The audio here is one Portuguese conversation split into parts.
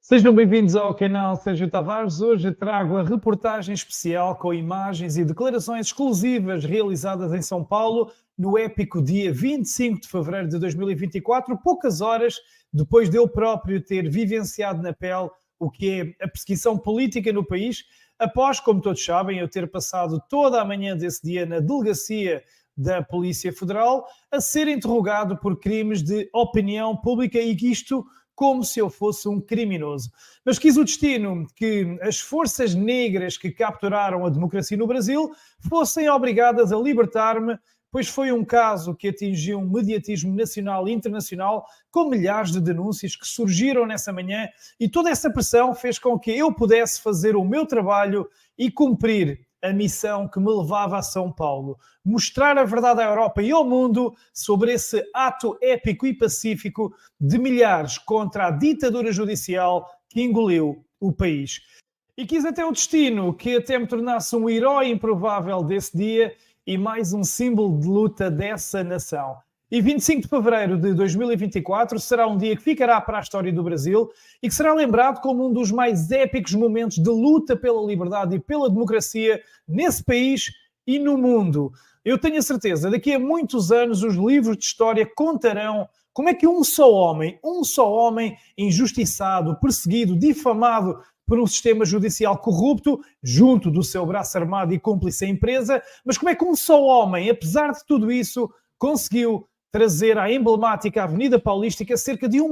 Sejam bem-vindos ao canal Sérgio Tavares. Hoje trago a reportagem especial com imagens e declarações exclusivas realizadas em São Paulo no épico dia 25 de fevereiro de 2024, poucas horas depois de eu próprio ter vivenciado na pele o que é a perseguição política no país, após, como todos sabem, eu ter passado toda a manhã desse dia na delegacia da Polícia Federal a ser interrogado por crimes de opinião pública e que isto como se eu fosse um criminoso. Mas quis o destino que as forças negras que capturaram a democracia no Brasil fossem obrigadas a libertar-me, pois foi um caso que atingiu um mediatismo nacional e internacional, com milhares de denúncias que surgiram nessa manhã, e toda essa pressão fez com que eu pudesse fazer o meu trabalho e cumprir a missão que me levava a São Paulo. Mostrar a verdade à Europa e ao mundo sobre esse ato épico e pacífico de milhares contra a ditadura judicial que engoliu o país. E quis até o destino que até me tornasse um herói improvável desse dia e mais um símbolo de luta dessa nação. E 25 de fevereiro de 2024 será um dia que ficará para a história do Brasil e que será lembrado como um dos mais épicos momentos de luta pela liberdade e pela democracia nesse país e no mundo. Eu tenho a certeza, daqui a muitos anos os livros de história contarão como é que um só homem injustiçado, perseguido, difamado por um sistema judicial corrupto, junto do seu braço armado e cúmplice à empresa, mas como é que um só homem, apesar de tudo isso, conseguiu trazer à emblemática Avenida Paulista cerca de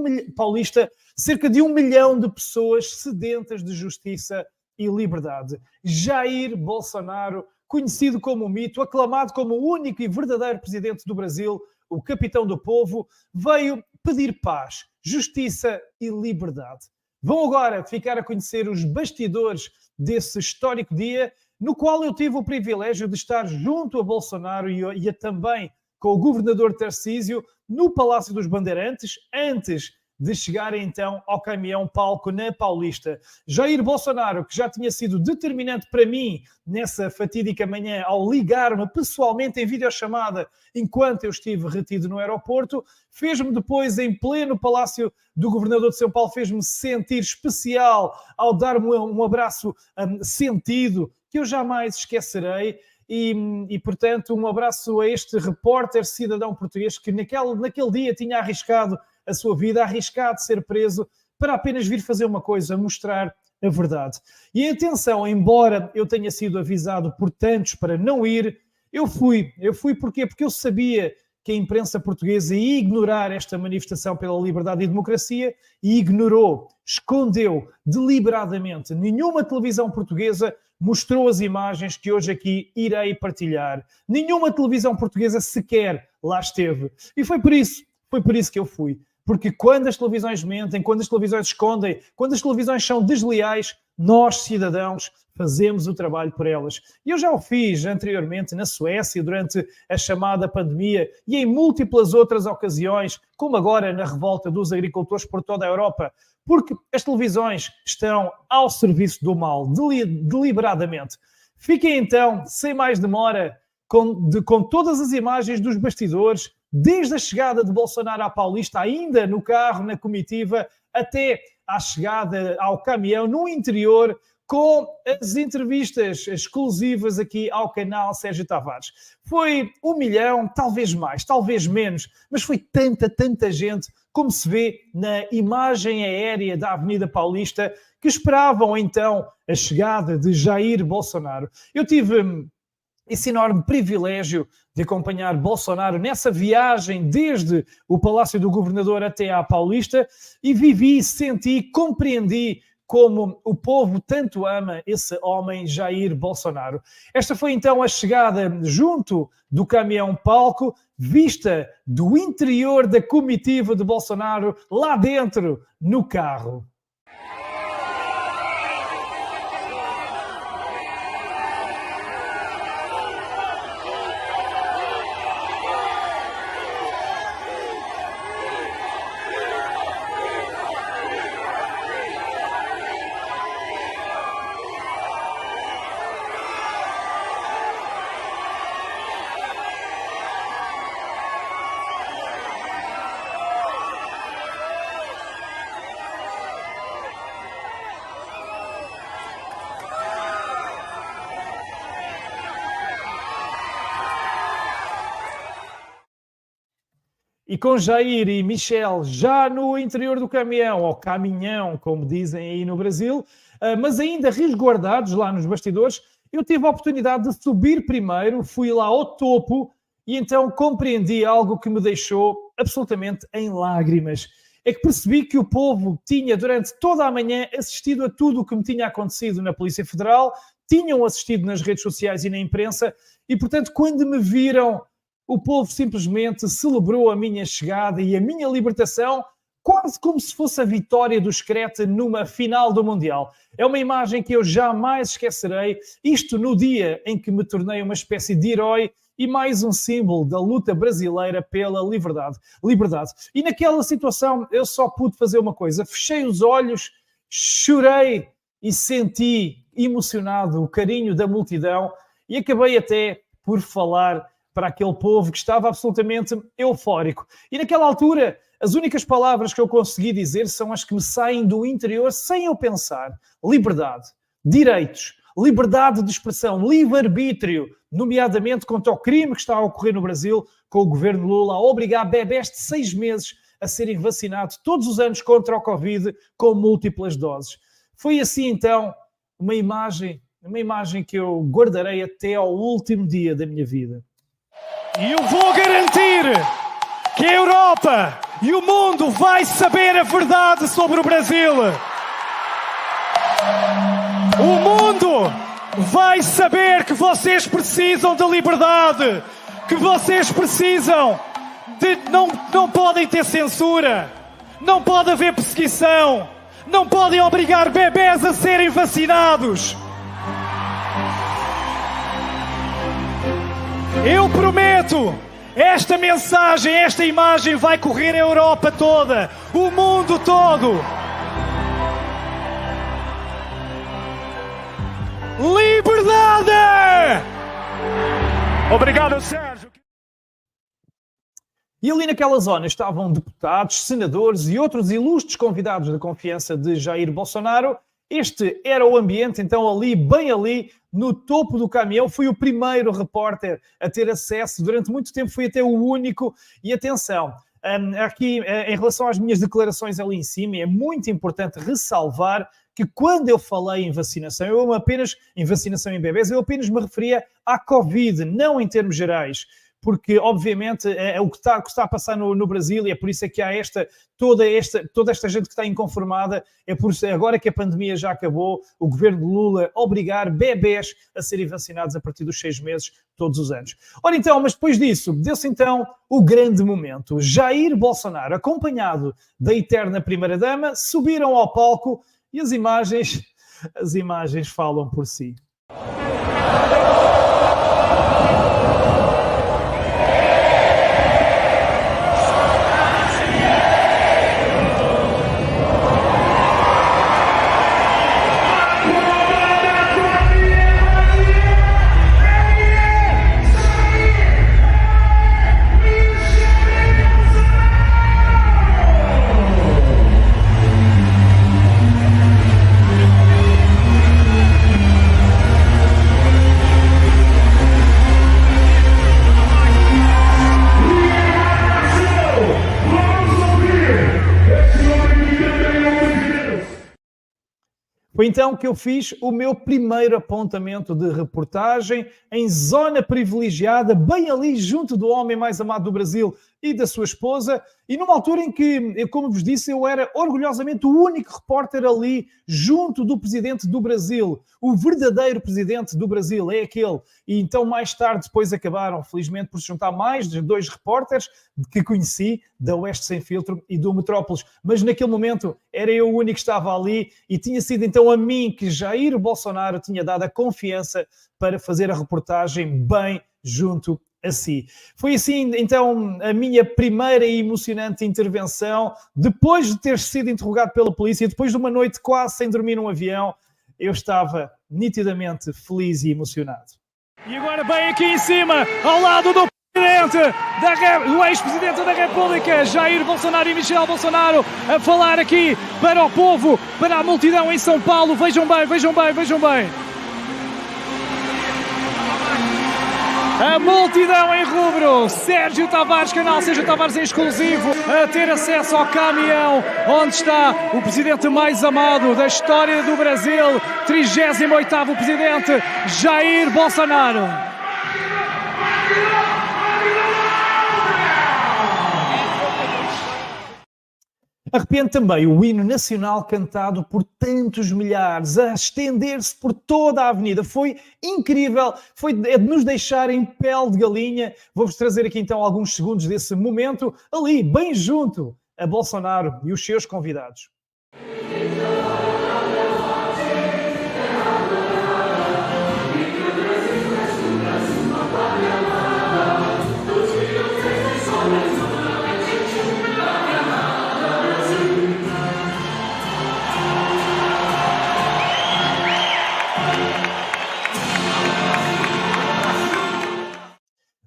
1 milhão de pessoas sedentas de justiça e liberdade. Jair Bolsonaro, conhecido como o mito, aclamado como o único e verdadeiro presidente do Brasil, o capitão do povo, veio pedir paz, justiça e liberdade. Vão agora ficar a conhecer os bastidores desse histórico dia, no qual eu tive o privilégio de estar junto a Bolsonaro e também com o governador Tarcísio no Palácio dos Bandeirantes, antes de chegar então ao caminhão-palco na Paulista. Jair Bolsonaro, que já tinha sido determinante para mim nessa fatídica manhã ao ligar-me pessoalmente em videochamada enquanto eu estive retido no aeroporto, fez-me depois em pleno Palácio do Governador de São Paulo, fez-me sentir especial ao dar-me um abraço sentido que eu jamais esquecerei. E, portanto, um abraço a este repórter cidadão português que naquele dia tinha arriscado a sua vida, arriscado ser preso para apenas vir fazer uma coisa, mostrar a verdade. E atenção, embora eu tenha sido avisado por tantos para não ir, eu fui. Porquê? Porque eu sabia que a imprensa portuguesa ia ignorar esta manifestação pela liberdade e democracia e ignorou, escondeu deliberadamente. Nenhuma televisão portuguesa mostrou as imagens que hoje aqui irei partilhar. Nenhuma televisão portuguesa sequer lá esteve. E foi por isso que eu fui. Porque quando as televisões mentem, quando as televisões escondem, quando as televisões são desleais, nós, cidadãos, fazemos o trabalho por elas. E eu já o fiz anteriormente na Suécia, durante a chamada pandemia, e em múltiplas outras ocasiões, como agora na revolta dos agricultores por toda a Europa, porque as televisões estão ao serviço do mal, deliberadamente. Fiquem então, sem mais demora, com todas as imagens dos bastidores, desde a chegada de Bolsonaro à Paulista, ainda no carro, na comitiva, até à chegada ao caminhão, no interior, com as entrevistas exclusivas aqui ao canal Sérgio Tavares. Foi 1 milhão, talvez mais, talvez menos, mas foi tanta gente, como se vê na imagem aérea da Avenida Paulista, que esperavam então a chegada de Jair Bolsonaro. Eu tive esse enorme privilégio de acompanhar Bolsonaro nessa viagem desde o Palácio do Governador até à Paulista e vivi, senti, compreendi como o povo tanto ama esse homem Jair Bolsonaro. Esta foi então a chegada junto do caminhão-palco, vista do interior da comitiva de Bolsonaro, lá dentro, no carro. e com Jair e Michel já no interior do caminhão, ou caminhão, como dizem aí no Brasil, mas ainda resguardados lá nos bastidores, eu tive a oportunidade de subir primeiro, fui lá ao topo e então compreendi algo que me deixou absolutamente em lágrimas. É que percebi que o povo tinha, durante toda a manhã, assistido a tudo o que me tinha acontecido na Polícia Federal, tinham assistido nas redes sociais e na imprensa, e, portanto, quando me viram, o povo simplesmente celebrou a minha chegada e a minha libertação, quase como se fosse a vitória do Screte numa final do Mundial. É uma imagem que eu jamais esquecerei, isto no dia em que me tornei uma espécie de herói e mais um símbolo da luta brasileira pela liberdade. E naquela situação eu só pude fazer uma coisa, fechei os olhos, chorei e senti emocionado o carinho da multidão e acabei até por falar para aquele povo que estava absolutamente eufórico. E naquela altura, as únicas palavras que eu consegui dizer são as que me saem do interior sem eu pensar. Liberdade, direitos, liberdade de expressão, livre-arbítrio, nomeadamente contra o crime que está a ocorrer no Brasil, com o governo Lula a obrigar bebés de 6 meses a serem vacinados todos os anos contra o Covid com múltiplas doses. Foi assim, então, uma imagem que eu guardarei até ao último dia da minha vida. E eu vou garantir que a Europa e o mundo vai saber a verdade sobre o Brasil. O mundo vai saber que vocês precisam de liberdade, que vocês precisam de... Não podem ter censura, não pode haver perseguição, não podem obrigar bebés a serem vacinados. Eu prometo, esta mensagem, esta imagem vai correr a Europa toda, o mundo todo. Liberdade! Obrigado, Sérgio. E ali naquela zona estavam deputados, senadores e outros ilustres convidados da confiança de Jair Bolsonaro. Este era o ambiente, então ali, bem ali, no topo do caminhão. Fui o primeiro repórter a ter acesso, durante muito tempo fui até o único. E atenção, aqui em relação às minhas declarações ali em cima, é muito importante ressalvar que quando eu falei em vacinação, em vacinação em bebés, eu apenas me referia à Covid, não em termos gerais. Porque, obviamente, é o que está a passar no Brasil e é por isso é que há toda esta gente que está inconformada. É por isso, agora que a pandemia já acabou, o governo de Lula obrigar bebés a serem vacinados a partir dos 6 meses, todos os anos. Ora então, mas depois disso, deu-se então o grande momento. Jair Bolsonaro, acompanhado da eterna primeira-dama, subiram ao palco e as imagens falam por si. Foi então que eu fiz o meu primeiro apontamento de reportagem em zona privilegiada, bem ali junto do homem mais amado do Brasil e da sua esposa, e numa altura em que, como vos disse, eu era orgulhosamente o único repórter ali junto do presidente do Brasil. O verdadeiro presidente do Brasil é aquele. E então mais tarde depois acabaram, felizmente, por se juntar mais de 2 repórteres que conheci, da Oeste Sem Filtro e do Metrópolis. Mas naquele momento era eu o único que estava ali e tinha sido então a mim que Jair Bolsonaro tinha dado a confiança para fazer a reportagem bem junto a si. Foi assim, então, a minha primeira e emocionante intervenção. Depois de ter sido interrogado pela polícia, depois de uma noite quase sem dormir num avião, eu estava nitidamente feliz e emocionado. E agora bem aqui em cima, ao lado do do ex-presidente da República, Jair Bolsonaro e Michel Bolsonaro, a falar aqui para o povo, para a multidão em São Paulo. Vejam bem, vejam bem, vejam bem. A multidão em rubro, Sérgio Tavares, canal Sérgio Tavares em exclusivo, a ter acesso ao caminhão onde está o presidente mais amado da história do Brasil, 38º presidente Jair Bolsonaro. Arrepende também o hino nacional cantado por tantos milhares, a estender-se por toda a avenida. Foi incrível, foi de nos deixar em pele de galinha. Vou-vos trazer aqui então alguns segundos desse momento, ali, bem junto a Bolsonaro e os seus convidados.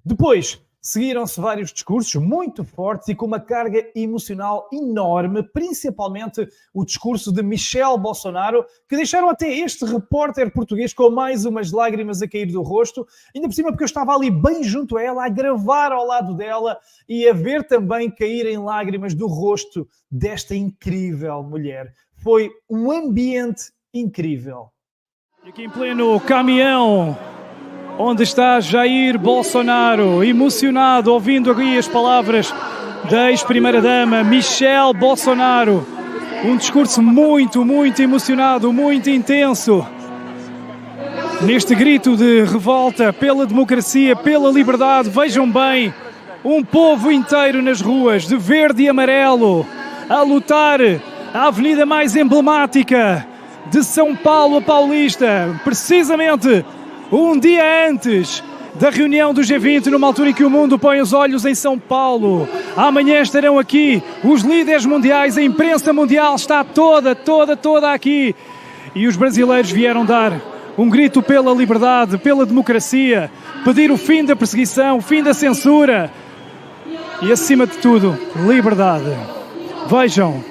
Depois, seguiram-se vários discursos muito fortes e com uma carga emocional enorme, principalmente o discurso de Michelle Bolsonaro, que deixaram até este repórter português com mais umas lágrimas a cair do rosto, ainda por cima porque eu estava ali bem junto a ela, a gravar ao lado dela e a ver também caírem lágrimas do rosto desta incrível mulher. Foi um ambiente incrível. E aqui em pleno caminhão, onde está Jair Bolsonaro, emocionado, ouvindo aqui as palavras da ex-primeira-dama Michelle Bolsonaro. Um discurso muito emocionado, muito intenso. Neste grito de revolta pela democracia, pela liberdade, vejam bem, um povo inteiro nas ruas, de verde e amarelo, a lutar a avenida mais emblemática de São Paulo, a Paulista, precisamente um dia antes da reunião do G20, numa altura em que o mundo põe os olhos em São Paulo. Amanhã estarão aqui os líderes mundiais, a imprensa mundial está toda aqui. E os brasileiros vieram dar um grito pela liberdade, pela democracia, pedir o fim da perseguição, o fim da censura e, acima de tudo, liberdade. Vejam.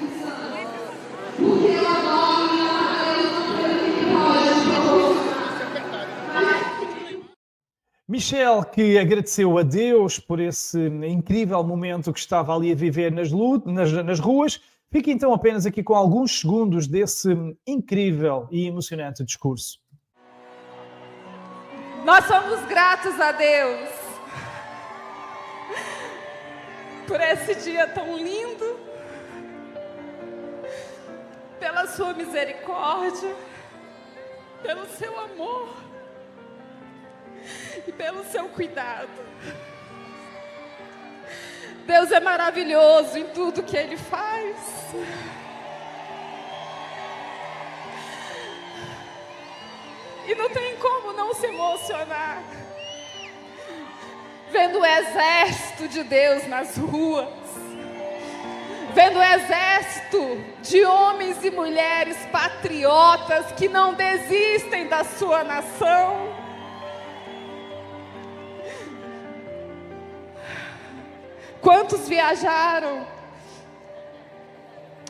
Michelle, que agradeceu a Deus por esse incrível momento que estava ali a viver nas ruas, fica então apenas aqui com alguns segundos desse incrível e emocionante discurso. Nós somos gratos a Deus por esse dia tão lindo, pela sua misericórdia, pelo seu amor e pelo seu cuidado. Deus é maravilhoso em tudo que Ele faz. E não tem como não se emocionar vendo o exército de Deus nas ruas, vendo o exército de homens e mulheres patriotas que não desistem da sua nação. Quantos viajaram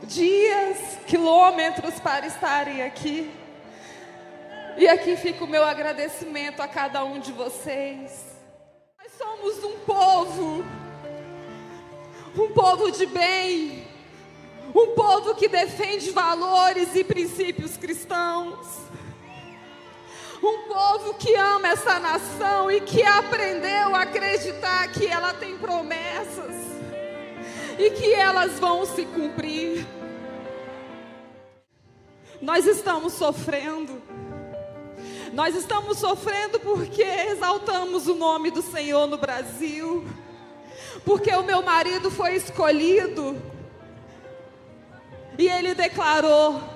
dias, quilômetros para estarem aqui? E aqui fica o meu agradecimento a cada um de vocês. Nós somos um povo de bem, um povo que defende valores e princípios cristãos. Um povo que ama essa nação e que aprendeu a acreditar que ela tem promessas e que elas vão se cumprir. Nós estamos sofrendo. Nós estamos sofrendo porque exaltamos o nome do Senhor no Brasil. Porque o meu marido foi escolhido e ele declarou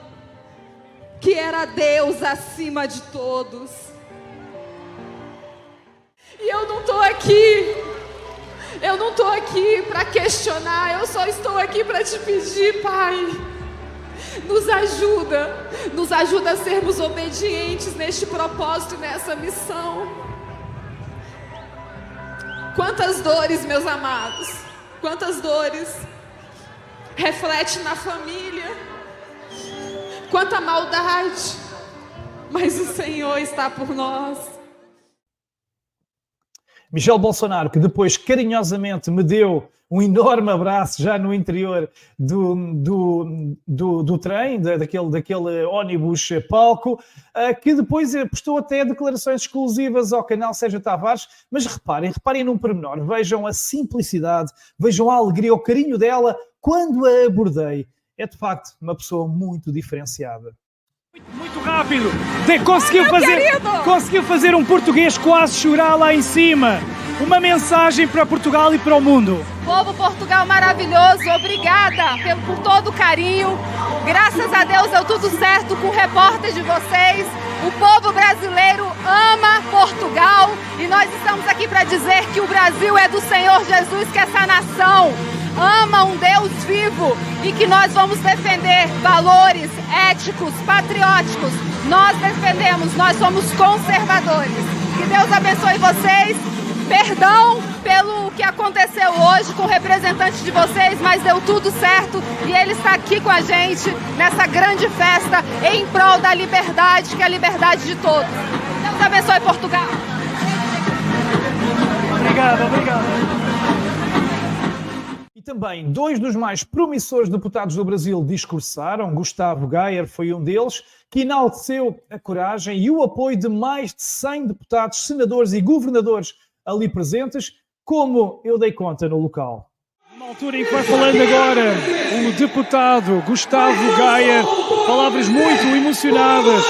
que era Deus acima de todos. E eu não estou aqui para questionar, eu só estou aqui para te pedir, Pai, nos ajuda a sermos obedientes neste propósito e nessa missão. Quantas dores, meus amados, quantas dores reflete na família. Quanta maldade, mas o Senhor está por nós. Michel Bolsonaro, que depois carinhosamente me deu um enorme abraço já no interior do trem, daquele ónibus palco, que depois prestou até declarações exclusivas ao canal Sérgio Tavares, mas reparem num pormenor, vejam a simplicidade, vejam a alegria, o carinho dela quando a abordei. É de facto uma pessoa muito diferenciada. Muito rápido, conseguiu fazer um português quase chorar lá em cima. Uma mensagem para Portugal e para o mundo. Povo Portugal maravilhoso, obrigada por todo o carinho. Graças a Deus deu tudo certo com o repórter de vocês. O povo brasileiro ama Portugal e nós estamos aqui para dizer que o Brasil é do Senhor Jesus, que essa nação ama um Deus vivo e que nós vamos defender valores éticos, patrióticos. Nós defendemos, nós somos conservadores. Que Deus abençoe vocês. Perdão pelo que aconteceu hoje com o representante de vocês, mas deu tudo certo e ele está aqui com a gente nessa grande festa em prol da liberdade, que é a liberdade de todos. Deus abençoe Portugal. Obrigado. E também dois dos mais promissores deputados do Brasil discursaram. Gustavo Gayer foi um deles, que enalteceu a coragem e o apoio de mais de 100 deputados, senadores e governadores ali presentes, como eu dei conta no local. Na altura em que vai falando agora o deputado Gustavo Gayer, palavras muito emocionadas,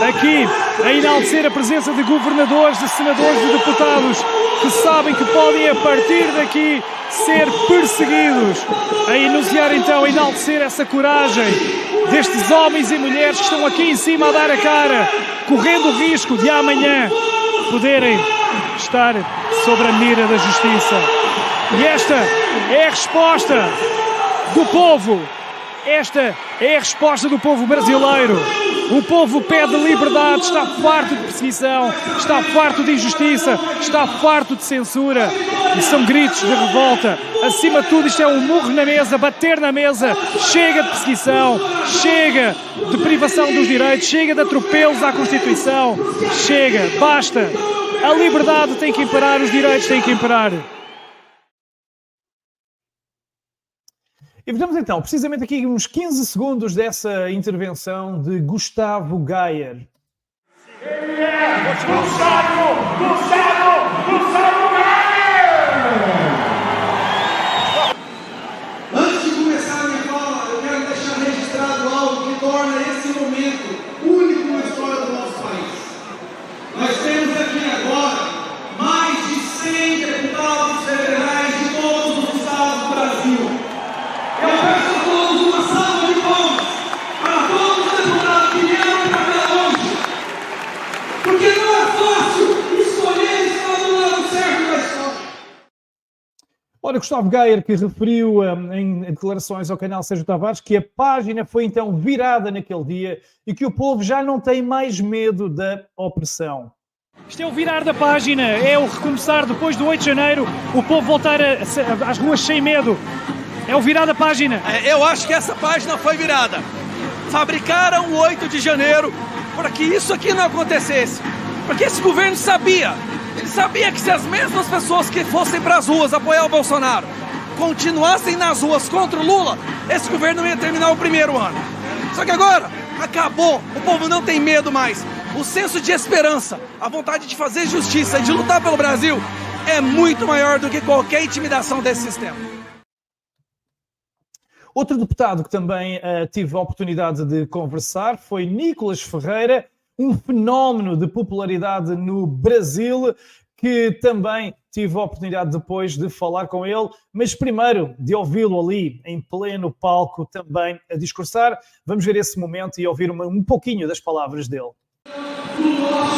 aqui a enaltecer a presença de governadores, de senadores e deputados que sabem que podem a partir daqui ser perseguidos, a enunciar então, a enaltecer essa coragem destes homens e mulheres que estão aqui em cima a dar a cara, correndo o risco de amanhã poderem estar sobre a mira da justiça. E esta é a resposta do povo. Esta é a resposta do povo brasileiro. O povo pede liberdade, está farto de perseguição, está farto de injustiça, está farto de censura. E são gritos de revolta. Acima de tudo, isto é um murro na mesa, bater na mesa. Chega de perseguição, chega de privação dos direitos, chega de atropelos à Constituição. Chega, basta. A liberdade tem que imperar, os direitos têm que imperar. E vejamos então, precisamente aqui uns 15 segundos dessa intervenção de Gustavo Gayer. Ele é Gustavo Gayer! Antes de começar a minha fala, eu quero deixar registrado algo que torna esse momento único na história do nosso país. Nós temos aqui agora mais de 100 deputados federais de todos os estados do Brasil. Eu peço a todos uma salva de palmas para todos os deputados que vieram para cá hoje. Porque não é fácil escolher estar do lado certo da história. Ora, Gustavo Gayer, que referiu em declarações ao canal Sérgio Tavares que a página foi então virada naquele dia e que o povo já não tem mais medo da opressão. Isto é o virar da página, é o recomeçar depois do 8 de janeiro, o povo voltar às ruas sem medo. É o virar da página. Eu acho que essa página foi virada. Fabricaram o 8 de janeiro para que isso aqui não acontecesse. Porque esse governo sabia. Ele sabia que se as mesmas pessoas que fossem para as ruas apoiar o Bolsonaro continuassem nas ruas contra o Lula, esse governo ia terminar o primeiro ano. Só que agora acabou. O povo não tem medo mais. O senso de esperança, a vontade de fazer justiça e de lutar pelo Brasil é muito maior do que qualquer intimidação desse sistema. Outro deputado que também tive a oportunidade de conversar foi Nicolas Ferreira, um fenómeno de popularidade no Brasil, que também tive a oportunidade depois de falar com ele, mas primeiro de ouvi-lo ali em pleno palco também a discursar. Vamos ver esse momento e ouvir um pouquinho das palavras dele.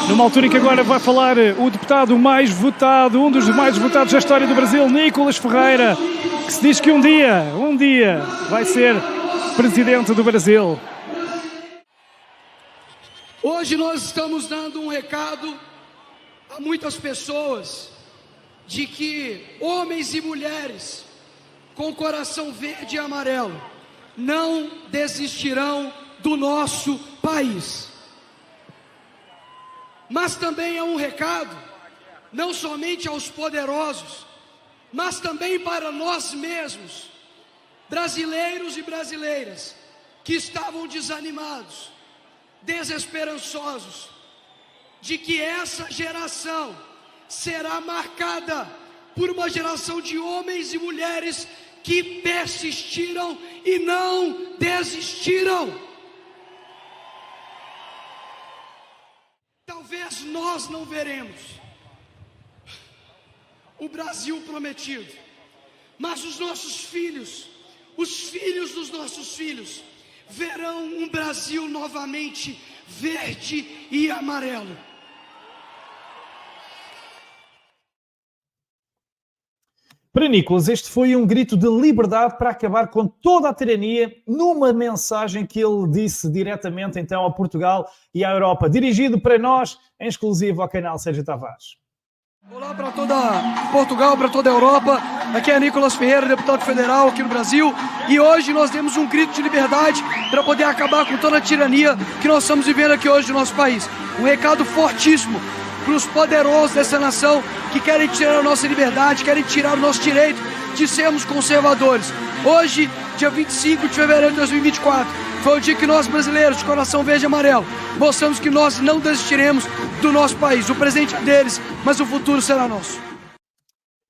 Numa altura em que agora vai falar o deputado mais votado, um dos mais votados da história do Brasil, Nicolas Ferreira, que se diz que um dia vai ser presidente do Brasil. Hoje nós estamos dando um recado a muitas pessoas de que homens e mulheres com coração verde e amarelo não desistirão do nosso país. Mas também é um recado não somente aos poderosos, mas também para nós mesmos, brasileiros e brasileiras, que estavam desanimados, desesperançosos, de que essa geração será marcada por uma geração de homens e mulheres que persistiram e não desistiram. Talvez nós não veremos o Brasil prometido, mas os nossos filhos, os filhos dos nossos filhos, verão um Brasil novamente verde e amarelo. Para Nicolas, este foi um grito de liberdade para acabar com toda a tirania, numa mensagem que ele disse diretamente então a Portugal e à Europa, dirigido para nós, em exclusivo ao canal Sérgio Tavares. Olá para toda Portugal, para toda a Europa. Aqui é Nicolas Ferreira, deputado federal aqui no Brasil. E hoje nós demos um grito de liberdade para poder acabar com toda a tirania que nós estamos vivendo aqui hoje no nosso país. Um recado fortíssimo para os poderosos dessa nação que querem tirar a nossa liberdade, querem tirar o nosso direito de sermos conservadores. Hoje, dia 25 de fevereiro de 2024, foi o dia que nós brasileiros, de coração verde e amarelo, mostramos que nós não desistiremos do nosso país. O presente é deles, mas o futuro será nosso.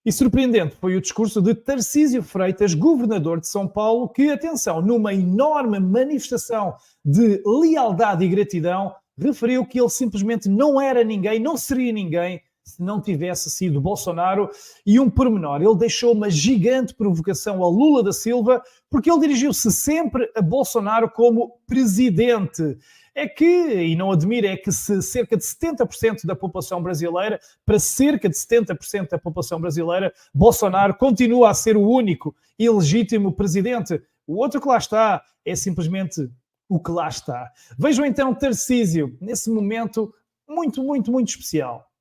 E surpreendente foi o discurso de Tarcísio Freitas, governador de São Paulo, que, atenção, numa enorme manifestação de lealdade e gratidão, referiu que ele simplesmente não era ninguém, não seria ninguém, se não tivesse sido Bolsonaro. E um pormenor, ele deixou uma gigante provocação a Lula da Silva, porque ele dirigiu-se sempre a Bolsonaro como presidente. É que, e não admira, é que se cerca de 70% da população brasileira, para cerca de 70% da população brasileira, Bolsonaro continua a ser o único e legítimo presidente. O outro que lá está é simplesmente o que lá está. Vejam então Tarcísio, nesse momento muito, muito, muito especial.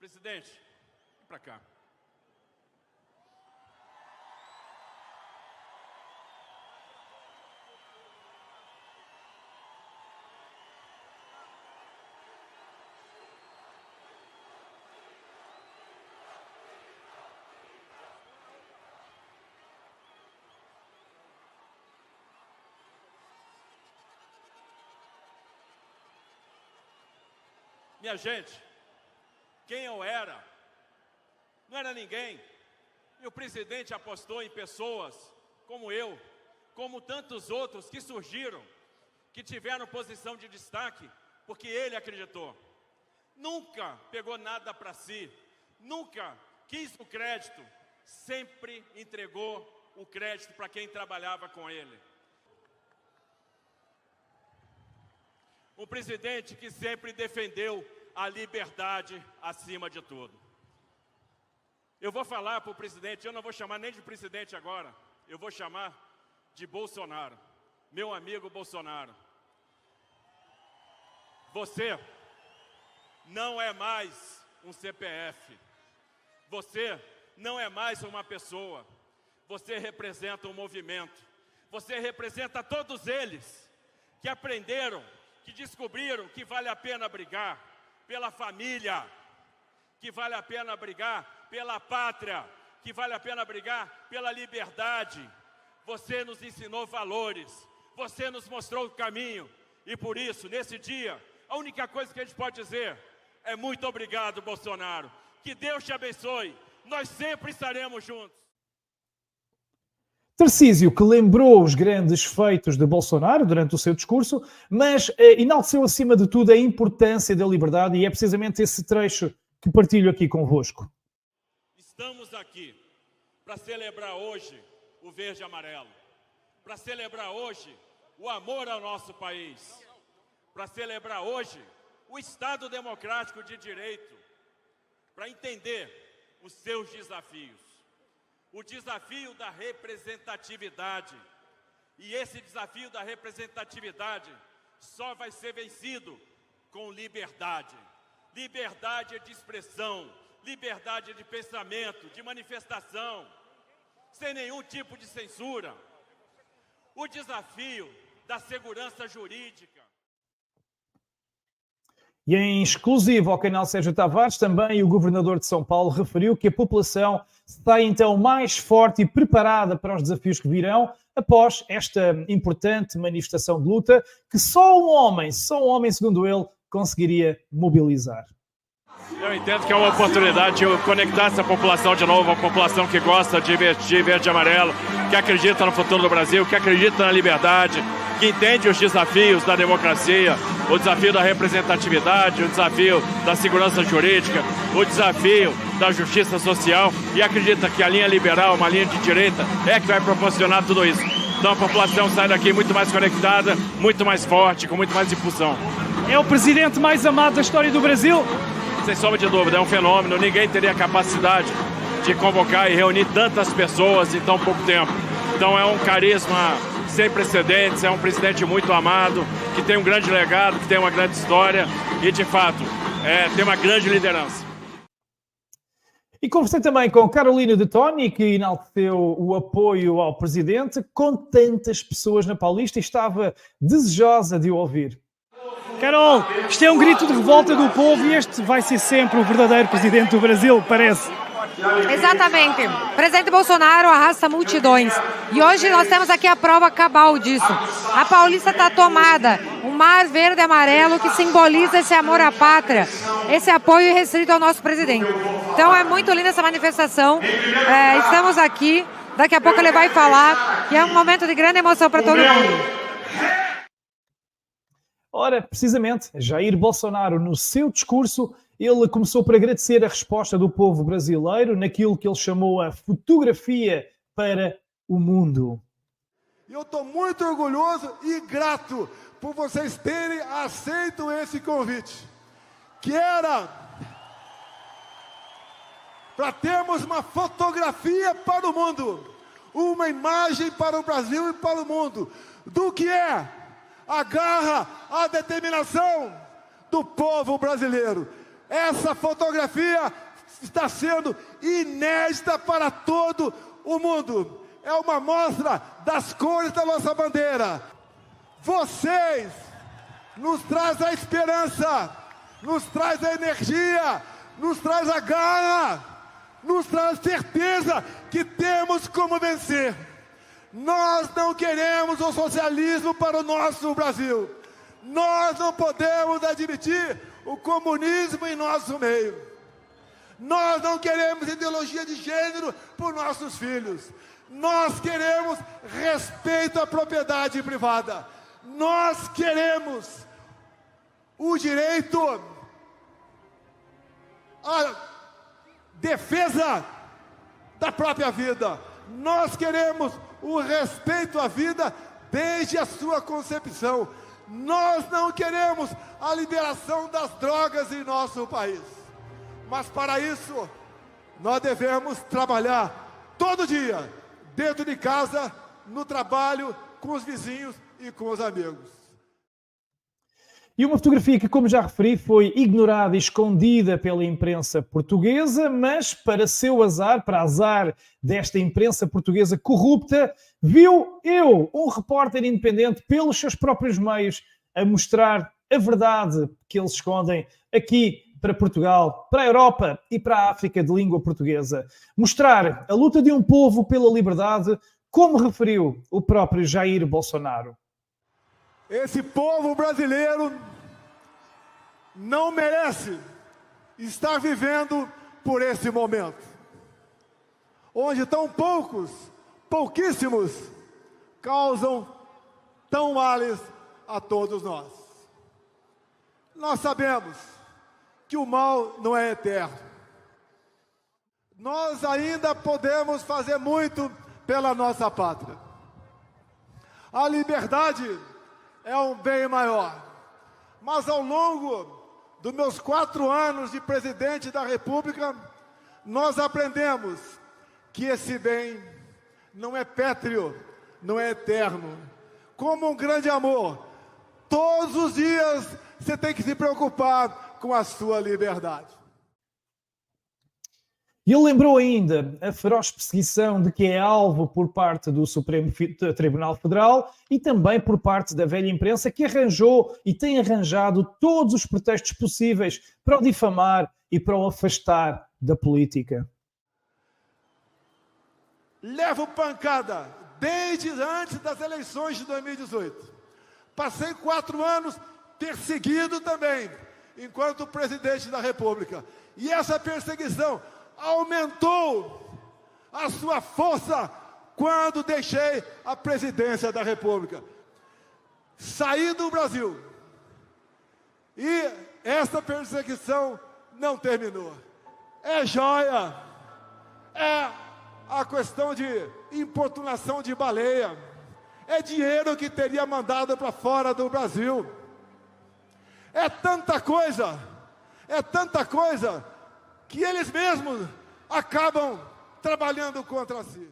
Presidente, vem para cá. Minha gente, quem eu era? Não era ninguém. E o presidente apostou em pessoas como eu, como tantos outros que surgiram, que tiveram posição de destaque, porque ele acreditou. Nunca pegou nada para si, nunca quis o crédito, sempre entregou o crédito para quem trabalhava com ele. Um presidente que sempre defendeu a liberdade acima de tudo. Eu vou falar para o presidente, eu não vou chamar nem de presidente agora, eu vou chamar de Bolsonaro, meu amigo Bolsonaro. Você não é mais um CPF, você não é mais uma pessoa, você representa um movimento, você representa todos eles que aprenderam, que descobriram que vale a pena brigar pela família, que vale a pena brigar pela pátria, que vale a pena brigar pela liberdade. Você nos ensinou valores, você nos mostrou o caminho, e por isso, nesse dia, a única coisa que a gente pode dizer é muito obrigado, Bolsonaro. Que Deus te abençoe, nós sempre estaremos juntos. Tarcísio, que lembrou os grandes feitos de Bolsonaro durante o seu discurso, mas enalteceu acima de tudo a importância da liberdade, e é precisamente esse trecho que partilho aqui convosco. Estamos aqui para celebrar hoje o verde e amarelo, para celebrar hoje o amor ao nosso país, para celebrar hoje o Estado democrático de direito, para entender os seus desafios. O desafio da representatividade. E esse desafio da representatividade só vai ser vencido com liberdade. Liberdade de expressão, liberdade de pensamento, de manifestação, sem nenhum tipo de censura. O desafio da segurança jurídica. E em exclusivo ao canal Sérgio Tavares, também o governador de São Paulo referiu que a população está então mais forte e preparada para os desafios que virão após esta importante manifestação de luta que só um homem, segundo ele, conseguiria mobilizar. Eu entendo que é uma oportunidade de conectar essa população de novo, a população que gosta de vestir verde e amarelo, que acredita no futuro do Brasil, que acredita na liberdade, que entende os desafios da democracia, o desafio da representatividade, o desafio da segurança jurídica, o desafio da justiça social e acredita que a linha liberal, uma linha de direita, é que vai proporcionar tudo isso. Então a população sai daqui muito mais conectada, muito mais forte, com muito mais impulsão. É o presidente mais amado da história do Brasil? Sem sombra de dúvida, é um fenômeno. Ninguém teria a capacidade de convocar e reunir tantas pessoas em tão pouco tempo. Então é um carisma sem precedentes, é um presidente muito amado, que tem um grande legado, que tem uma grande história e, de fato, tem uma grande liderança. E conversei também com Carolina de Toni, que enalteceu o apoio ao presidente com tantas pessoas na Paulista e estava desejosa de o ouvir. Carol, isto é um grito de revolta do povo e este vai ser sempre o verdadeiro presidente do Brasil, parece. Exatamente. O presidente Bolsonaro arrasta multidões. E hoje nós temos aqui a prova cabal disso. A Paulista está tomada. Um mar verde e amarelo que simboliza esse amor à pátria, esse apoio irrestrito ao nosso presidente. Então é muito linda essa manifestação. Estamos aqui. Daqui a pouco ele vai falar. E é um momento de grande emoção para todo mundo. Ora, precisamente, Jair Bolsonaro, no seu discurso, ele começou por agradecer a resposta do povo brasileiro naquilo que ele chamou a fotografia para o mundo. Eu estou muito orgulhoso e grato por vocês terem aceito esse convite, que era para termos uma fotografia para o mundo, uma imagem para o Brasil e para o mundo, do que é a garra, a determinação do povo brasileiro. Essa fotografia está sendo inédita para todo o mundo. É uma mostra das cores da nossa bandeira. Vocês nos trazem a esperança, nos traz a energia, nos traz a garra, nos traz a certeza que temos como vencer. Nós não queremos o socialismo para o nosso Brasil. Nós não podemos admitir o comunismo em nosso meio. Nós não queremos ideologia de gênero para os nossos filhos. Nós queremos respeito à propriedade privada. Nós queremos o direito à defesa da própria vida. Nós queremos o respeito à vida desde a sua concepção. Nós não queremos a liberação das drogas em nosso país. Mas para isso, nós devemos trabalhar todo dia, dentro de casa, no trabalho, com os vizinhos e com os amigos. E uma fotografia que, como já referi, foi ignorada e escondida pela imprensa portuguesa, mas para seu azar, para azar desta imprensa portuguesa corrupta, viu um repórter independente, pelos seus próprios meios, a mostrar a verdade que eles escondem aqui para Portugal, para a Europa e para a África de língua portuguesa. Mostrar a luta de um povo pela liberdade, como referiu o próprio Jair Bolsonaro. Esse povo brasileiro não merece estar vivendo por esse momento, onde tão pouquíssimos, causam tão males a todos nós. Nós sabemos que o mal não é eterno. Nós ainda podemos fazer muito pela nossa pátria. A liberdade é um bem maior. Mas ao longo dos meus 4 anos de presidente da República, nós aprendemos que esse bem não é pétreo, não é eterno. Como um grande amor, todos os dias você tem que se preocupar com a sua liberdade. E ele lembrou ainda a feroz perseguição de que é alvo por parte do Supremo Tribunal Federal e também por parte da velha imprensa, que arranjou e tem arranjado todos os pretextos possíveis para o difamar e para o afastar da política. Levo pancada desde antes das eleições de 2018. Passei 4 anos perseguido também, enquanto presidente da República. E essa perseguição aumentou a sua força quando deixei a presidência da República. Saí do Brasil. E essa perseguição não terminou. É joia. É a questão de importunação de baleia. É dinheiro que teria mandado para fora do Brasil. É tanta coisa que eles mesmos acabam trabalhando contra si.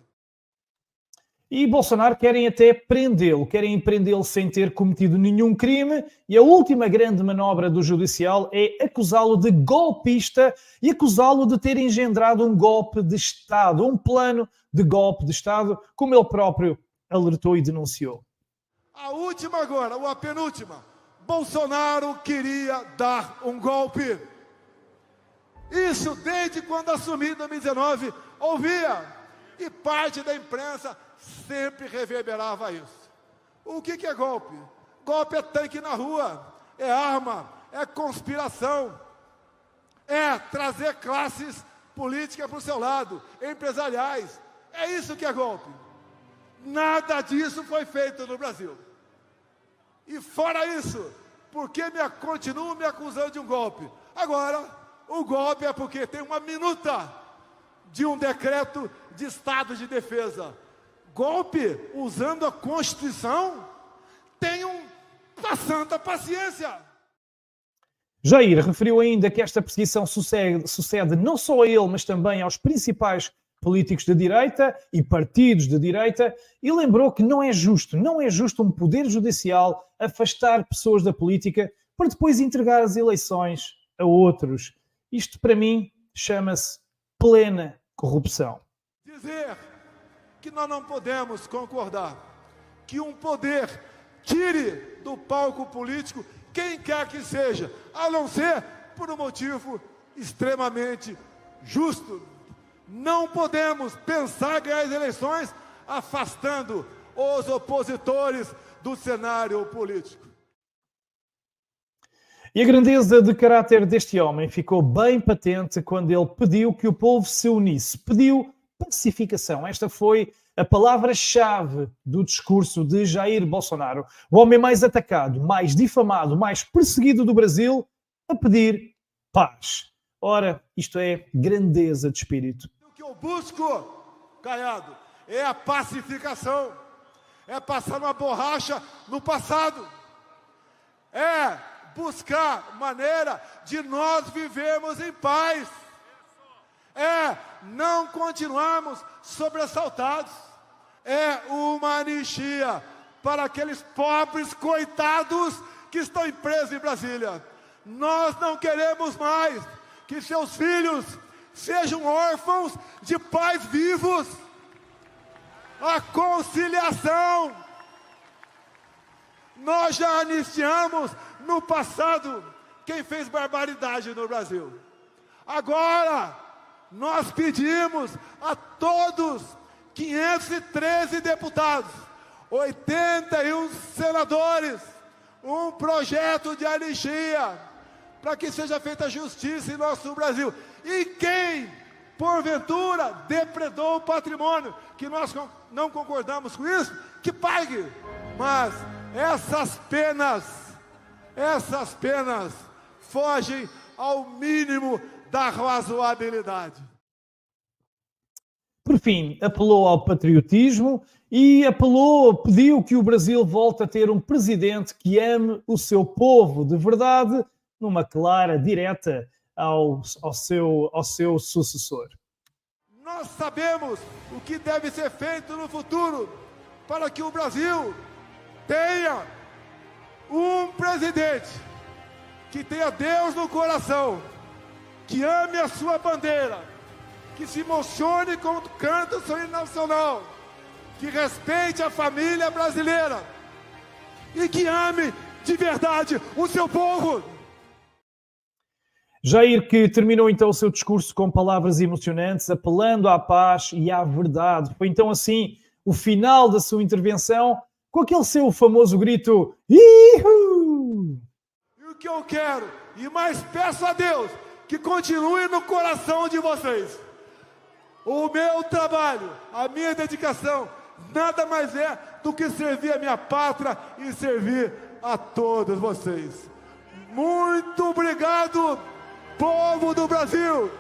E Bolsonaro querem até prendê-lo sem ter cometido nenhum crime, e a última grande manobra do Judicial é acusá-lo de golpista e acusá-lo de ter engendrado um golpe de Estado, um plano de golpe de Estado, como ele próprio alertou e denunciou. A última agora, ou a penúltima, Bolsonaro queria dar um golpe. Isso desde quando assumi em 2019, ouvia, e parte da imprensa sempre reverberava isso. O que é golpe? Golpe é tanque na rua, é arma, é conspiração, é trazer classes políticas para o seu lado, empresariais. É isso que é golpe. Nada disso foi feito no Brasil. E fora isso, por que continuam me acusando de um golpe? Agora, o golpe é porque tem uma minuta de um decreto de estado de defesa. Golpe usando a Constituição? Tenham a santa paciência. Jair referiu ainda que esta perseguição sucede não só a ele, mas também aos principais políticos de direita e partidos de direita, e lembrou que não é justo um poder judicial afastar pessoas da política para depois entregar as eleições a outros. Isto, para mim, chama-se plena corrupção. Dizer que nós não podemos concordar que um poder tire do palco político quem quer que seja, a não ser por um motivo extremamente justo. Não podemos pensar ganhar as eleições afastando os opositores do cenário político. E a grandeza de caráter deste homem ficou bem patente quando ele pediu que o povo se unisse, pediu pacificação. Esta foi a palavra-chave do discurso de Jair Bolsonaro, o homem mais atacado, mais difamado, mais perseguido do Brasil, a pedir paz. Ora, isto é grandeza de espírito. O que eu busco, Caiado, é a pacificação, é passar uma borracha no passado, é buscar maneira de nós vivermos em paz, é não continuarmos sobressaltados, é uma anistia para aqueles pobres coitados que estão presos em Brasília. Nós não queremos mais que seus filhos sejam órfãos de pais vivos. A conciliação. Nós já anistiamos no passado quem fez barbaridade no Brasil. Agora, nós pedimos a todos, 513 deputados, 81 senadores, um projeto de anistia, para que seja feita justiça em nosso Brasil. E quem, porventura, depredou o patrimônio, que nós não concordamos com isso, que pague. Mas essas penas fogem ao mínimo da razoabilidade. Por fim, apelou ao patriotismo e pediu que o Brasil volte a ter um presidente que ame o seu povo de verdade, numa clara direta ao seu sucessor. Nós sabemos o que deve ser feito no futuro para que o Brasil tenha um presidente que tenha Deus no coração, que ame a sua bandeira, que se emocione quando canta o seu hino nacional, que respeite a família brasileira e que ame de verdade o seu povo. Jair, que terminou então o seu discurso com palavras emocionantes, apelando à paz e à verdade. Foi então assim o final da sua intervenção, com aquele seu famoso grito Ihu! E o que eu quero, e mais peço a Deus, que continue no coração de vocês. O meu trabalho, a minha dedicação, nada mais é do que servir a minha pátria e servir a todos vocês. Muito obrigado, povo do Brasil.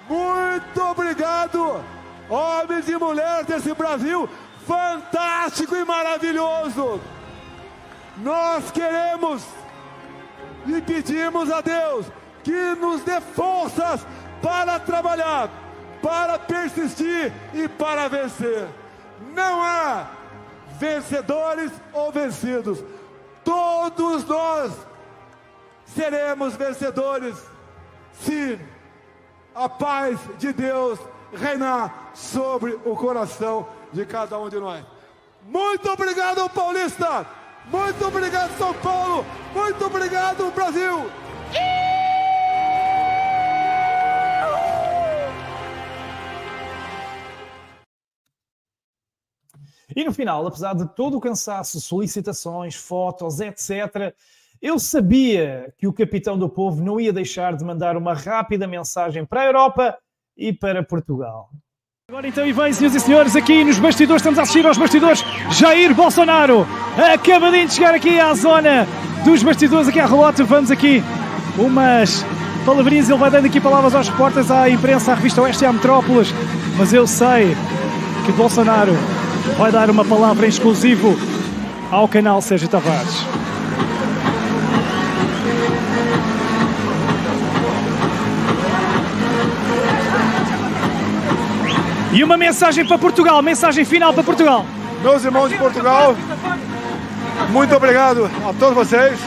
Muito obrigado, homens e mulheres desse Brasil fantástico e maravilhoso. Nós queremos e pedimos a Deus que nos dê forças para trabalhar, para persistir e para vencer. Não há vencedores ou vencidos. Todos nós seremos vencedores se a paz de Deus reinar sobre o coração de cada um de nós. Muito obrigado, Paulista! Muito obrigado, São Paulo! Muito obrigado, Brasil! E no final, apesar de todo o cansaço, solicitações, fotos, etc., eu sabia que o capitão do povo não ia deixar de mandar uma rápida mensagem para a Europa e para Portugal. Agora então, e bem, senhoras e senhores, aqui nos bastidores, estamos a assistir aos bastidores. Jair Bolsonaro, acabadinho de chegar aqui à zona dos bastidores, aqui à relota. Vamos aqui umas palavrinhas, ele vai dando aqui palavras aos repórteres, à imprensa, à revista Oeste e à Metrópolis. Mas eu sei que Bolsonaro vai dar uma palavra em exclusivo ao canal Sérgio Tavares. E uma mensagem para Portugal, mensagem final para Portugal. Meus irmãos de Portugal, muito obrigado a todos vocês.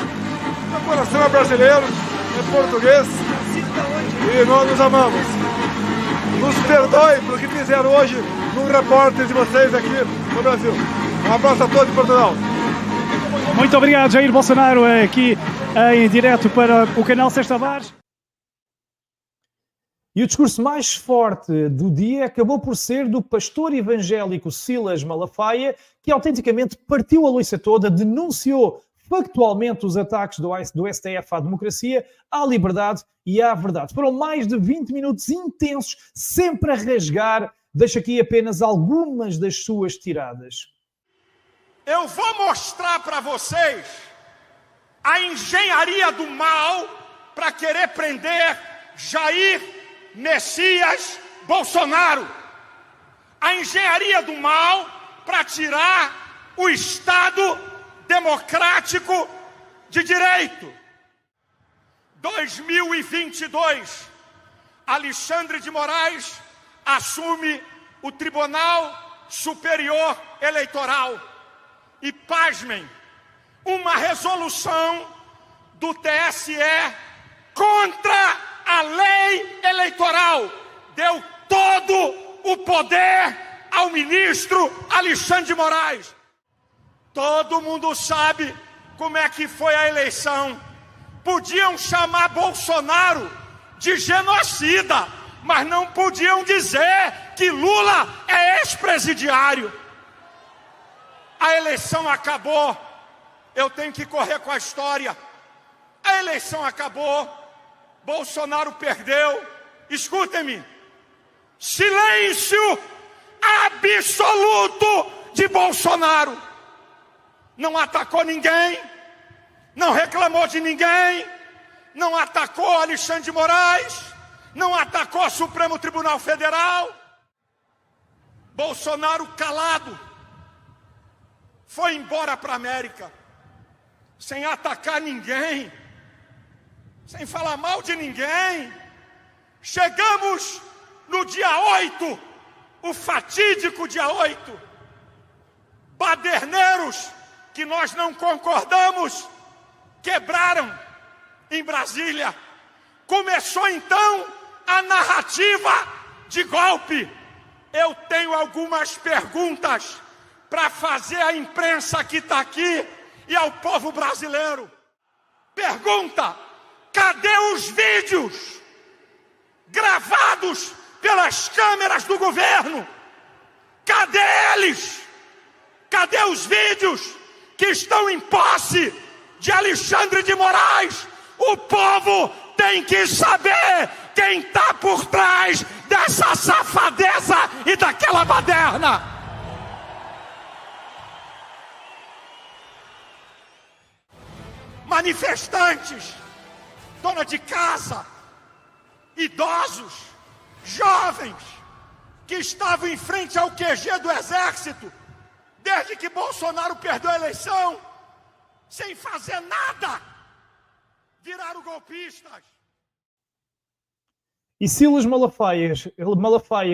Meu coração é brasileiro, é português e nós nos amamos. Nos perdoe pelo que fizeram hoje no repórter de vocês aqui no Brasil. Um abraço a todos de Portugal. Muito obrigado, Jair Bolsonaro, aqui em direto para o canal Sérgio Tavares. E o discurso mais forte do dia acabou por ser do pastor evangélico Silas Malafaia, que autenticamente partiu a loiça toda, denunciou factualmente os ataques do STF à democracia, à liberdade e à verdade. Foram mais de 20 minutos intensos, sempre a rasgar. Deixo aqui apenas algumas das suas tiradas. Eu vou mostrar para vocês a engenharia do mal para querer prender Jair Messias Bolsonaro. A engenharia do mal para tirar o Estado democrático de direito. 2022, Alexandre de Moraes assume o Tribunal Superior Eleitoral. E pasmem, uma resolução do TSE contra a lei eleitoral deu todo o poder ao ministro Alexandre de Moraes. Todo mundo sabe como é que foi a eleição. Podiam chamar Bolsonaro de genocida, mas não podiam dizer que Lula é ex-presidiário. A eleição acabou. Eu tenho que correr com a história. A eleição acabou. Bolsonaro perdeu. Escutem-me. Silêncio absoluto de Bolsonaro. Não atacou ninguém. Não reclamou de ninguém. Não atacou Alexandre de Moraes. Não atacou o Supremo Tribunal Federal. Bolsonaro calado. Foi embora para a América. Sem atacar ninguém. Sem falar mal de ninguém. Chegamos no dia 8, o fatídico dia 8. Baderneiros que nós não concordamos quebraram em Brasília. Começou então a narrativa de golpe, eu tenho algumas perguntas para fazer à imprensa que está aqui e ao povo brasileiro. Pergunta: cadê os vídeos gravados pelas câmeras do governo? Cadê eles? Cadê os vídeos que estão em posse de Alexandre de Moraes? O povo tem que saber quem está por trás dessa safadeza e daquela baderna. Manifestantes, dona de casa, idosos, jovens, que estavam em frente ao QG do Exército, desde que Bolsonaro perdeu a eleição, sem fazer nada, viraram golpistas. E Silas Malafaia,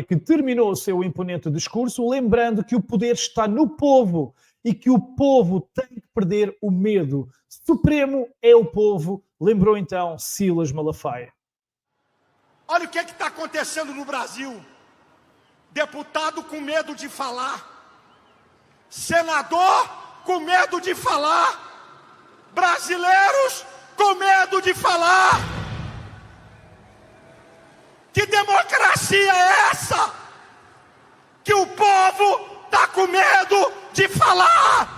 que terminou o seu imponente discurso, lembrando que o poder está no povo e que o povo tem que perder o medo. Supremo é o povo, lembrou então Silas Malafaia. Olha o que está acontecendo no Brasil. Deputado com medo de falar, senador com medo de falar, brasileiros com medo de falar. Que democracia é essa? Que o povo está com medo de falar.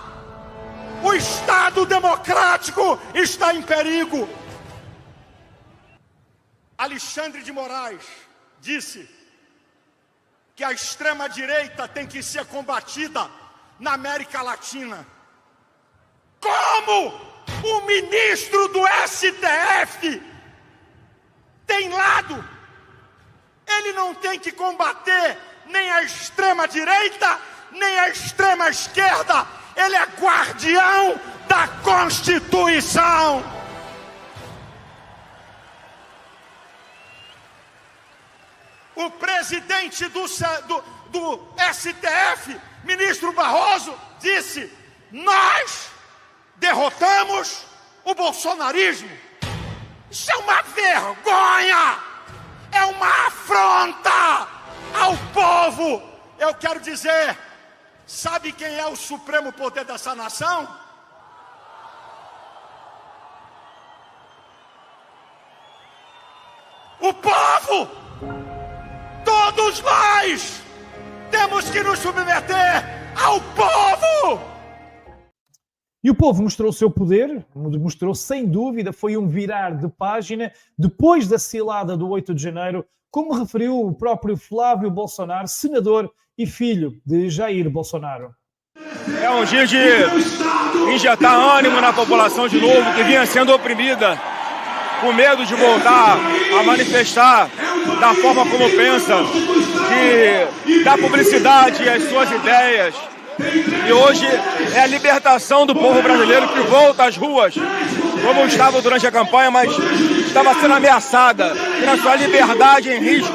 O Estado democrático está em perigo. Alexandre de Moraes disse que a extrema-direita tem que ser combatida na América Latina. Como o ministro do STF tem lado? Ele não tem que combater nem a extrema-direita, nem a extrema-esquerda. Ele é guardião da Constituição. O presidente do STF, ministro Barroso, disse: nós derrotamos o bolsonarismo. Isso é uma vergonha, é uma afronta ao povo. Eu quero dizer, sabe quem é o supremo poder dessa nação? O povo! Todos nós temos que nos submeter ao povo! E o povo mostrou o seu poder, mostrou sem dúvida, foi um virar de página depois da cilada do 8 de janeiro, como referiu o próprio Flávio Bolsonaro, senador e filho de Jair Bolsonaro. É um dia de injetar ânimo na população de novo, que vinha sendo oprimida, com medo de voltar a manifestar da forma como pensa, de dar publicidade às suas ideias. E hoje é a libertação do povo brasileiro que volta às ruas, como estava durante a campanha, mas estava sendo ameaçada, e na sua liberdade em risco,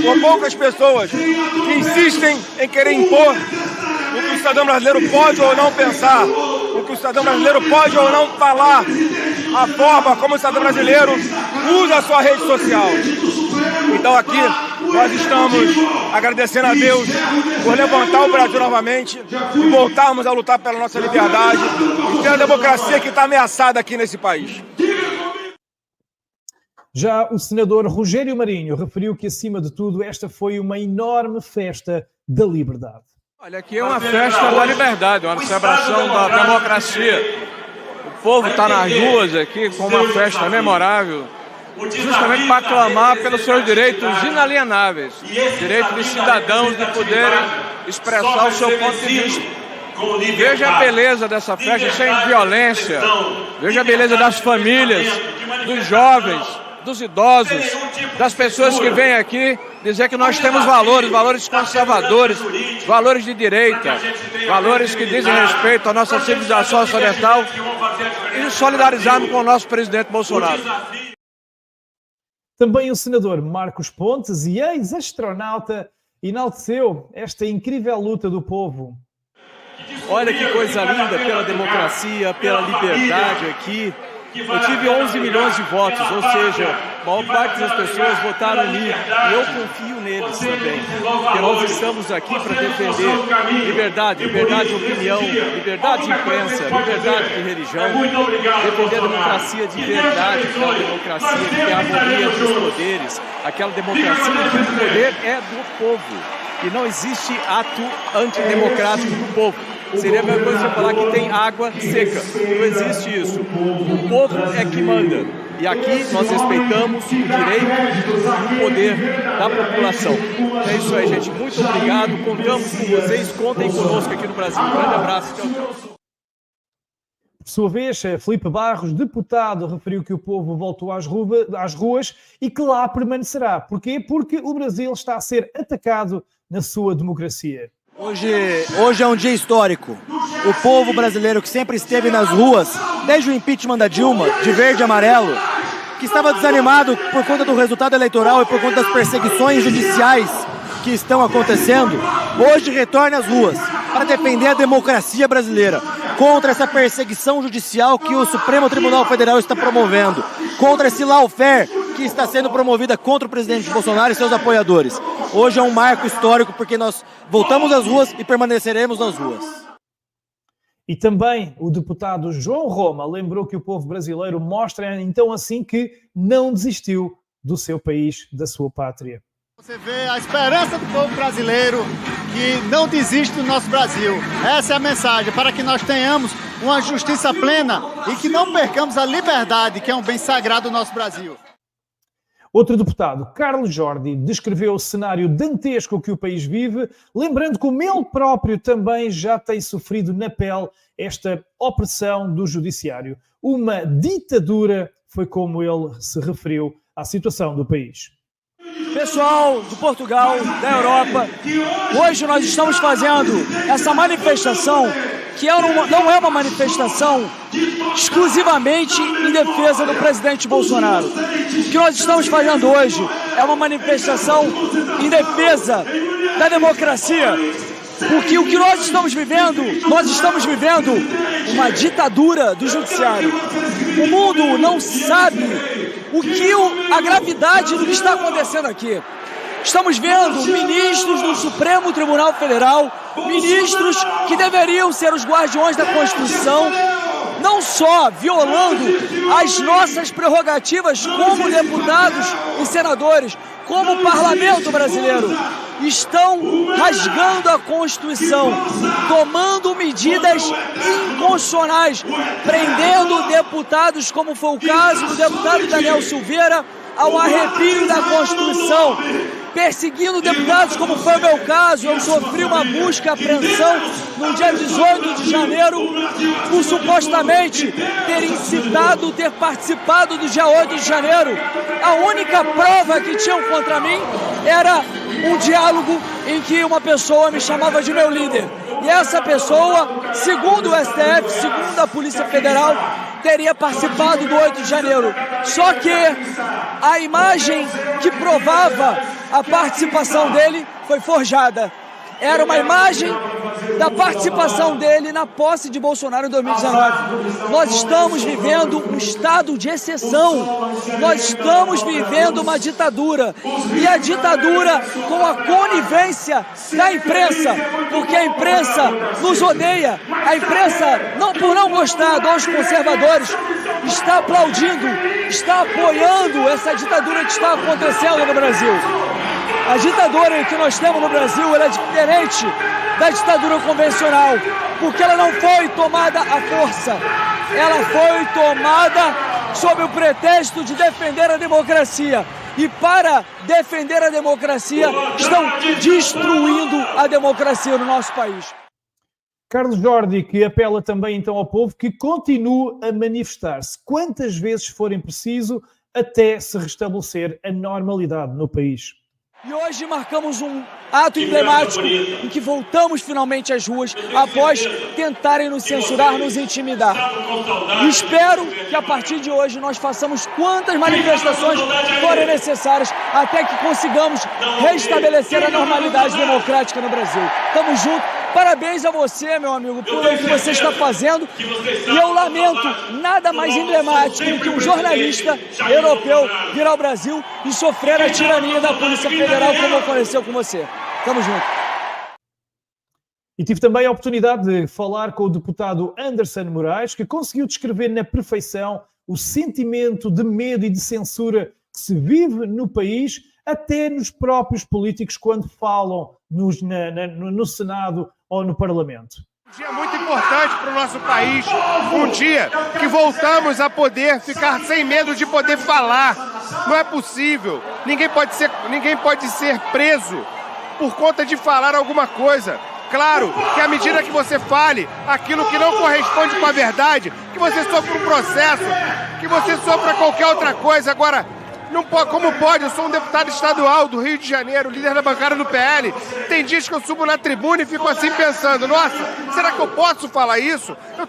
por poucas pessoas que insistem em querer impor o que o cidadão brasileiro pode ou não pensar, o que o cidadão brasileiro pode ou não falar, a forma como o cidadão brasileiro usa a sua rede social. Então aqui nós estamos agradecendo a Deus por levantar o Brasil novamente e voltarmos a lutar pela nossa liberdade e pela democracia que está ameaçada aqui nesse país. Já o senador Rogério Marinho referiu que, acima de tudo, esta foi uma enorme festa da liberdade. Olha, aqui é uma festa da liberdade, uma celebração da democracia. O povo está nas ruas aqui com uma festa memorável, justamente para clamar pelos seus direitos inalienáveis, direito de cidadãos de poderem expressar o seu ponto de vista. Veja a beleza dessa festa sem violência, veja a beleza das famílias, dos jovens, dos idosos, das pessoas que vêm aqui dizer que nós temos valores conservadores, valores de direita, valores que dizem respeito à nossa civilização ocidental e solidarizarmos com o nosso presidente Bolsonaro. Também o senador Marcos Pontes, e ex-astronauta, enalteceu esta incrível luta do povo. Olha que coisa linda, pela democracia, pela liberdade aqui. Eu tive 11 milhões de votos, ou seja, a maior parte das pessoas votaram em mim e eu confio neles também, porque nós estamos aqui para defender liberdade, liberdade de opinião, liberdade de imprensa, liberdade de religião, defender a democracia de verdade, aquela democracia que tem a harmonia dos poderes, aquela democracia que o poder é do povo e não existe ato antidemocrático do povo. Seria a mesma coisa você falar que tem água seca. Não existe isso. O povo é que manda. E aqui nós respeitamos o direito e o poder da população. É isso aí, gente. Muito obrigado. Contamos com vocês. Contem conosco aqui no Brasil. Um grande abraço. Por sua vez, Filipe Barros, deputado, referiu que o povo voltou às ruas e que lá permanecerá. Porquê? Porque o Brasil está a ser atacado na sua democracia. Hoje é um dia histórico. O povo brasileiro que sempre esteve nas ruas, desde o impeachment da Dilma, de verde e amarelo, que estava desanimado por conta do resultado eleitoral e por conta das perseguições judiciais que estão acontecendo, hoje retorna às ruas para defender a democracia brasileira, contra essa perseguição judicial que o Supremo Tribunal Federal está promovendo, contra esse lawfare que está sendo promovida contra o presidente Bolsonaro e seus apoiadores. Hoje é um marco histórico porque nós voltamos às ruas e permaneceremos nas ruas. E também o deputado João Roma lembrou que o povo brasileiro mostra então assim que não desistiu do seu país, da sua pátria. Você vê a esperança do povo brasileiro que não desiste do nosso Brasil. Essa é a mensagem, para que nós tenhamos uma justiça plena e que não percamos a liberdade, que é um bem sagrado do nosso Brasil. Outro deputado, Carlos Jordi, descreveu o cenário dantesco que o país vive, lembrando como ele próprio também já tem sofrido na pele esta opressão do judiciário. Uma ditadura, foi como ele se referiu à situação do país. Pessoal de Portugal, da Europa, hoje nós estamos fazendo essa manifestação que não é uma manifestação exclusivamente em defesa do presidente Bolsonaro. O que nós estamos fazendo hoje é uma manifestação em defesa da democracia, porque o que nós estamos vivendo uma ditadura do judiciário. O mundo não sabe a gravidade do que está acontecendo aqui. Estamos vendo ministros do Supremo Tribunal Federal, ministros que deveriam ser os guardiões da Constituição, não só violando as nossas prerrogativas como deputados e senadores, como parlamento brasileiro, estão rasgando a Constituição, tomando medidas inconstitucionais, prendendo deputados, como foi o caso do deputado Daniel Silveira, ao arrepio da Constituição, perseguindo deputados, como foi o meu caso. Eu sofri uma busca e apreensão no dia 18 de janeiro por supostamente ter participado do dia 8 de janeiro. A única prova que tinham contra mim era um diálogo em que uma pessoa me chamava de meu líder. E essa pessoa, segundo o STF, segundo a Polícia Federal, teria participado do 8 de janeiro. Só que a imagem que provava a participação dele foi forjada. Era uma imagem da participação dele na posse de Bolsonaro em 2019. Nós estamos vivendo um estado de exceção. Nós estamos vivendo uma ditadura. E a ditadura com a conivência da imprensa, porque a imprensa nos odeia. A imprensa, por não gostar dos conservadores, está aplaudindo, está apoiando essa ditadura que está acontecendo no Brasil. A ditadura que nós temos no Brasil ela é diferente da ditadura convencional, porque ela não foi tomada à força, ela foi tomada sob o pretexto de defender a democracia. E para defender a democracia, estão destruindo a democracia no nosso país. Carlos Jordi, que apela também então ao povo que continue a manifestar-se quantas vezes forem preciso até se restabelecer a normalidade no país. E hoje marcamos um ato emblemático em que voltamos finalmente às ruas após tentarem nos censurar, nos intimidar. E espero que a partir de hoje nós façamos quantas manifestações forem necessárias até que consigamos restabelecer a normalidade democrática no Brasil. Tamo junto. Parabéns a você, meu amigo, por o que você está fazendo. E eu lamento nada mais emblemático que um jornalista europeu vir ao Brasil e sofrer a tirania da Polícia Federal, como aconteceu com você. Tamo junto. E tive também a oportunidade de falar com o deputado Anderson Moraes, que conseguiu descrever na perfeição o sentimento de medo e de censura que se vive no país, até nos próprios políticos quando falam no Senado ou no Parlamento. Um dia muito importante para o nosso país, um dia que voltamos a poder ficar sem medo de poder falar. Não é possível, ninguém pode ser preso por conta de falar alguma coisa. Claro que à medida que você fale aquilo que não corresponde com a verdade, que você sofra um processo, que você sofra qualquer outra coisa. Agora, não pode, como pode? Eu sou um deputado estadual do Rio de Janeiro, líder da bancada do PL. Tem dias que eu subo na tribuna e fico assim pensando, nossa, será que eu posso falar isso? Eu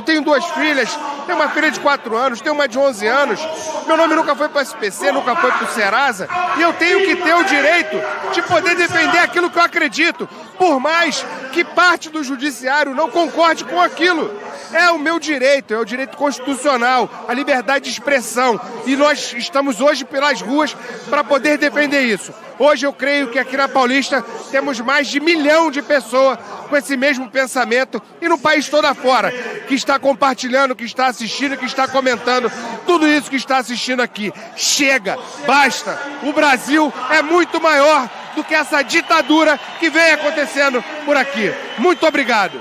tenho duas filhas, tenho uma filha de 4 anos, tenho uma de 11 anos, meu nome nunca foi para o SPC, nunca foi para o Serasa, e eu tenho que ter o direito de poder defender aquilo que eu acredito, por mais que parte do judiciário não concorde com aquilo. É o meu direito, é o direito constitucional, a liberdade de expressão. E nós estamos hoje pelas ruas para poder defender isso. Hoje eu creio que aqui na Paulista temos mais de 1 milhão de pessoas com esse mesmo pensamento e no país todo afora, que está compartilhando, que está assistindo, que está comentando tudo isso que está assistindo aqui. Chega, basta. O Brasil é muito maior do que essa ditadura que vem acontecendo por aqui. Muito obrigado.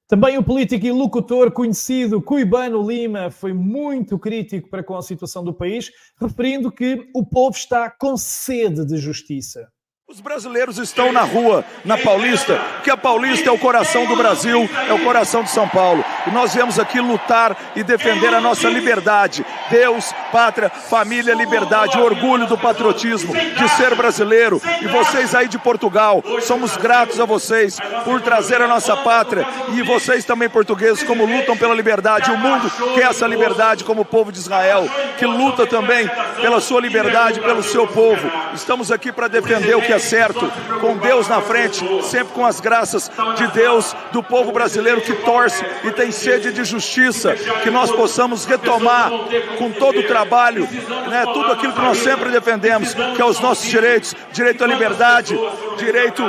Também o político e locutor conhecido Cuibano Lima foi muito crítico para com a situação do país, referindo que o povo está com sede de justiça. Os brasileiros estão na rua, na Paulista, porque a Paulista é o coração do Brasil, é o coração de São Paulo. E nós viemos aqui lutar e defender a nossa liberdade. Deus, pátria, família, liberdade, o orgulho do patriotismo, de ser brasileiro. E vocês aí de Portugal, somos gratos a vocês por trazer a nossa pátria. E vocês também portugueses, como lutam pela liberdade. O mundo quer essa liberdade como o povo de Israel, que luta também pela sua liberdade, pelo seu povo. Estamos aqui para defender o que é certo, com Deus na frente, sempre com as graças de Deus, do povo brasileiro que torce e tem sede de justiça, que nós possamos retomar com todo o trabalho, né, tudo aquilo que nós sempre defendemos, que é os nossos direitos, direito à liberdade, direito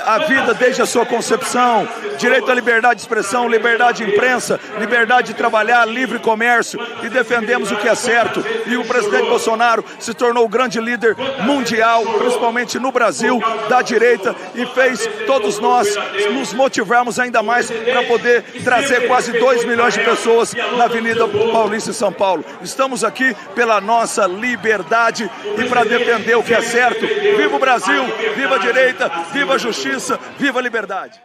à vida desde a sua concepção, direito à liberdade de expressão, liberdade de imprensa, liberdade de trabalhar, livre comércio, e defendemos o que é certo. E o presidente Bolsonaro se tornou o grande líder mundial, principalmente no Brasil, da direita, e fez todos nós nos motivarmos ainda mais para poder trazer quase 2 milhões de pessoas na Avenida Paulista em São Paulo. Estamos aqui pela nossa liberdade e para defender o que é certo. Viva o Brasil, viva a direita, viva a justiça, viva a liberdade.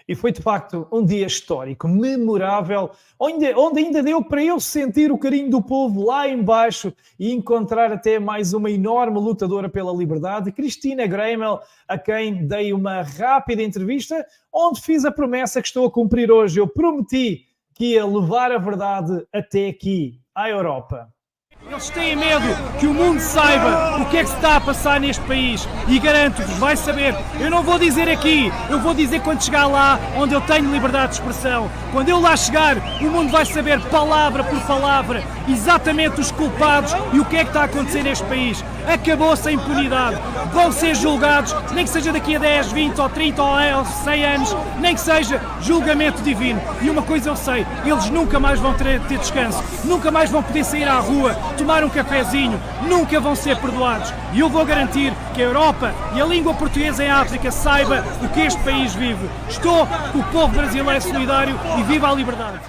E foi de facto um dia histórico, memorável, onde ainda deu para eu sentir o carinho do povo lá embaixo e encontrar até mais uma enorme lutadora pela liberdade, Cristina Greimel, a quem dei uma rápida entrevista, onde fiz a promessa que estou a cumprir hoje. Eu prometi que ia levar a verdade até aqui, à Europa. Eles têm medo que o mundo saiba o que é que se está a passar neste país e garanto-vos, vai saber. Eu não vou dizer aqui, eu vou dizer quando chegar lá onde eu tenho liberdade de expressão. Quando eu lá chegar, o mundo vai saber palavra por palavra exatamente os culpados e o que é que está a acontecer neste país. Acabou-se a impunidade. Vão ser julgados, nem que seja daqui a 10, 20 ou 30 ou 100 anos, nem que seja julgamento divino. E uma coisa eu sei, eles nunca mais vão ter descanso, nunca mais vão poder sair à rua, tomar um cafezinho, nunca vão ser perdoados. E eu vou garantir que a Europa e a língua portuguesa em África saiba o que este país vive. Estou com o povo brasileiro solidário e viva a liberdade.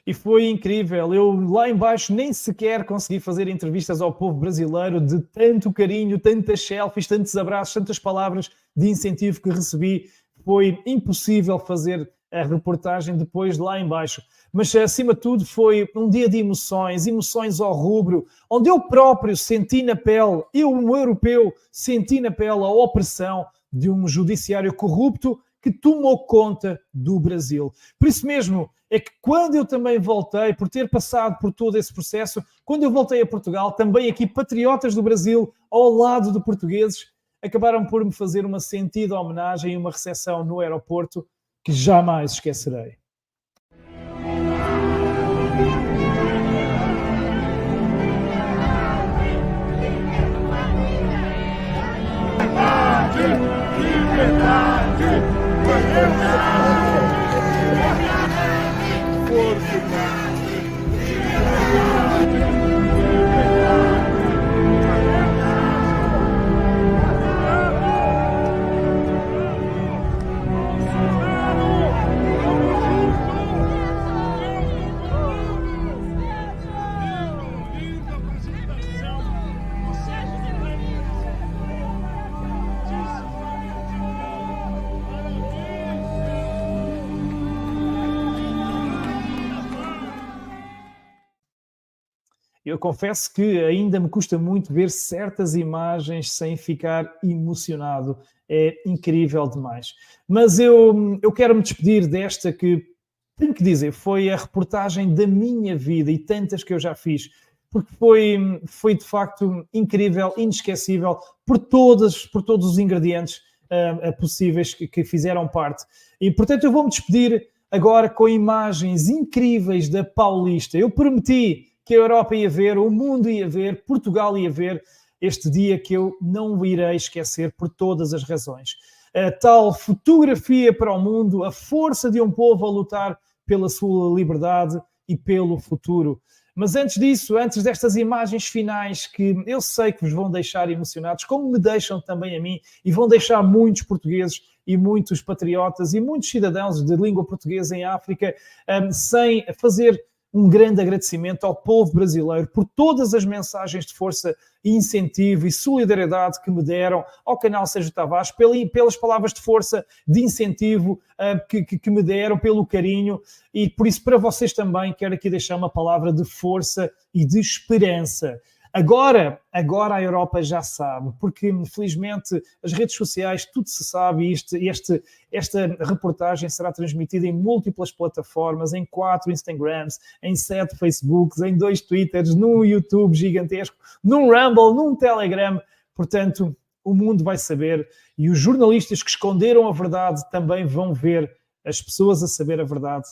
E foi incrível, eu lá embaixo nem sequer consegui fazer entrevistas ao povo brasileiro de tanto carinho, tantas selfies, tantos abraços, tantas palavras de incentivo que recebi. Foi impossível fazer a reportagem depois de lá embaixo. Mas, acima de tudo, foi um dia de emoções, emoções ao rubro, onde eu próprio senti na pele, eu, um europeu, senti na pele a opressão de um judiciário corrupto que tomou conta do Brasil. Por isso mesmo é que quando eu também voltei, por ter passado por todo esse processo, quando eu voltei a Portugal, também aqui patriotas do Brasil, ao lado de portugueses, acabaram por me fazer uma sentida homenagem e uma recepção no aeroporto que jamais esquecerei. Eu confesso que ainda me custa muito ver certas imagens sem ficar emocionado. É incrível demais. Mas eu quero me despedir desta que, tenho que dizer, foi a reportagem da minha vida e tantas que eu já fiz, porque foi de facto incrível, inesquecível, por todos os ingredientes possíveis que fizeram parte. E, portanto, eu vou-me despedir agora com imagens incríveis da Paulista. Eu prometi que a Europa ia ver, o mundo ia ver, Portugal ia ver este dia que eu não irei esquecer por todas as razões. A tal fotografia para o mundo, a força de um povo a lutar pela sua liberdade e pelo futuro. Mas antes disso, antes destas imagens finais que eu sei que vos vão deixar emocionados, como me deixam também a mim, e vão deixar muitos portugueses e muitos patriotas e muitos cidadãos de língua portuguesa em África, sem fazer um grande agradecimento ao povo brasileiro por todas as mensagens de força e incentivo e solidariedade que me deram, ao canal Sérgio Tavares, pelas palavras de força, de incentivo que me deram, pelo carinho, e por isso para vocês também quero aqui deixar uma palavra de força e de esperança. Agora a Europa já sabe, porque felizmente as redes sociais, tudo se sabe, e esta reportagem será transmitida em múltiplas plataformas, em 4 Instagrams, em 7 Facebooks, em 2 Twitters, num YouTube gigantesco, num Rumble, num Telegram. Portanto, o mundo vai saber e os jornalistas que esconderam a verdade também vão ver as pessoas a saber a verdade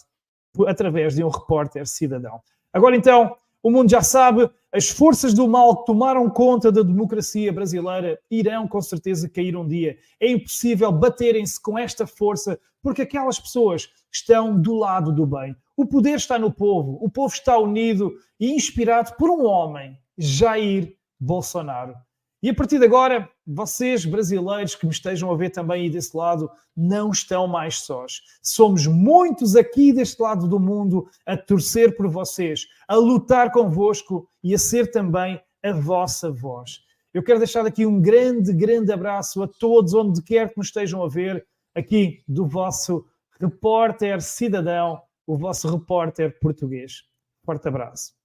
através de um repórter cidadão. Agora então, o mundo já sabe, as forças do mal que tomaram conta da democracia brasileira irão com certeza cair um dia. É impossível baterem-se com esta força porque aquelas pessoas estão do lado do bem. O poder está no povo, o povo está unido e inspirado por um homem, Jair Bolsonaro. E a partir de agora, vocês brasileiros que me estejam a ver também aí desse lado, não estão mais sós. Somos muitos aqui deste lado do mundo a torcer por vocês, a lutar convosco e a ser também a vossa voz. Eu quero deixar aqui um grande abraço a todos, onde quer que nos estejam a ver, aqui do vosso repórter cidadão, o vosso repórter português. Forte abraço.